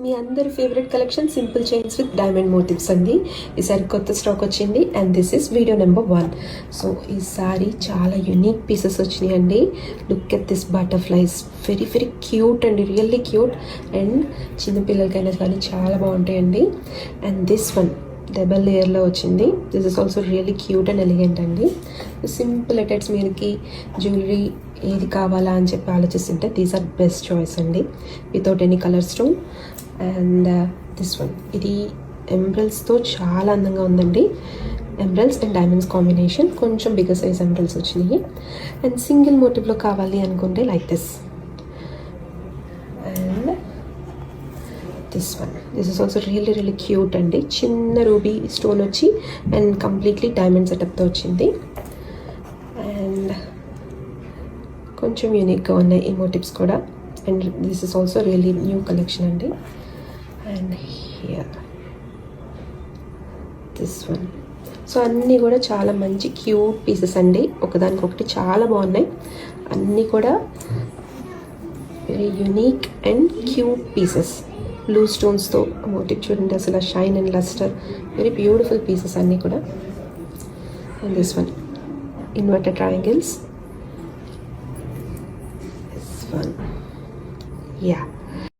మీ అందరి favourite collection simple chains with diamond motives అండి. ఈసారి కొత్త స్టాక్ వచ్చింది and this is video number 1. So ఈసారి చాలా యూనిక్ పీసెస్ వచ్చినాయి అండి. Look at this butterflies, very very cute అండి, రియల్లీ క్యూట్. అండ్ చిన్నపిల్లలకైనా కానీ చాలా బాగుంటాయండి. అండ్ దిస్ వన్ డబల్ లేయర్లో వచ్చింది. This is also really cute and elegant అండి. సింపుల్ అటెట్స్ మీదకి జ్యువెలరీ ఏది కావాలా అని చెప్పి ఆలోచిస్తుంటే దీస్ ఆర్ బెస్ట్ చాయిస్ అండి, without any colour stone. And this one, ఇది ఎంబ్రల్స్తో చాలా అందంగా ఉందండి. ఎంబ్రల్స్ అండ్ డైమండ్స్ కాంబినేషన్, కొంచెం బిగ్గర్ సైజ్ ఎంబ్రల్స్ వచ్చినాయి. అండ్ సింగిల్ మోటివ్లో కావాలి అనుకుంటే like this. And this one, this is also really really cute అండి. చిన్న రూబీ స్టోన్ వచ్చి అండ్ కంప్లీట్లీ డైమండ్ సెటప్తో వచ్చింది. అండ్ కొంచెం యూనిక్గా ఉన్నాయి ఈ మోటివ్స్ కూడా. And this is also really new collection అండి. And here this one. So అన్నీ కూడా చాలా మంచి క్యూట్ పీసెస్ అండి, ఒకదానికొకటి చాలా బాగున్నాయి. అన్నీ కూడా very unique and cute pieces. Blue స్టోన్స్తో మోటివ్ చూడండి, అసలు shine and lustre, very beautiful pieces అన్నీ కూడా. And this one inverted triangles. This one, yeah.